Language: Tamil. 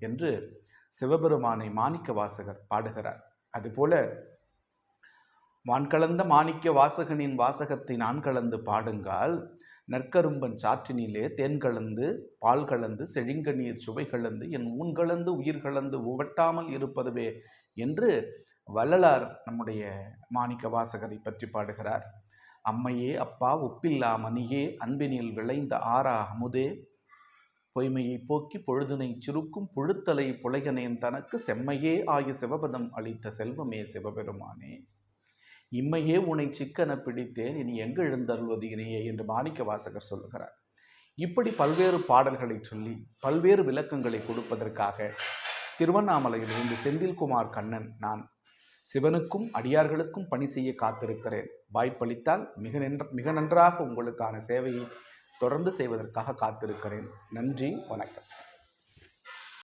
என்று சிவபெருமானை மாணிக்க வாசகர் பாடுகிறார். அதுபோல வான்கலந்த மாணிக்க வாசகனின் வாசகத்தை நான் கலந்து பாடுங்கால், நற்கரும்பன் சாற்றினிலே தேன் கலந்து பால் கலந்து செழிங்க நீர் சுவை கலந்து என் ஊன் கலந்து உயிர் கலந்து உவட்டாமல் இருப்பதுவே என்று வள்ளலார் நம்முடைய மாணிக்க வாசகரை பற்றி பாடுகிறார். அம்மையே அப்பா ஒப்பில்லா மணியே அன்பினில் விளைந்த ஆறா அமுதே, பொய்மையை போக்கி பொழுதினை சுருக்கும் புழுத்தலை புலையனேன் தனக்கு செம்மையே ஆய சிவபதம் அளித்த செல்வமே சிவபெருமானே, இம்மையே உன்னை சிக்கன பிடித்தேன் இனி எங்கு எழுந்தருள்வது இனியே என்று மாணிக்க வாசகர் சொல்லுகிறார். இப்படி பல்வேறு பாடல்களை சொல்லி பல்வேறு விளக்கங்களை கொடுப்பதற்காக திருவண்ணாமலையிலிருந்து செந்தில்குமார் கண்ணன் நான் சிவனுக்கும் அடியார்களுக்கும் பணி செய்ய காத்திருக்கிறேன். வாய்ப்பளித்தால் மிக நன்றாக உங்களுக்கான சேவையை தொடர்ந்து செய்வதற்காக காத்திருக்கிறேன். நன்றி, வணக்கம்.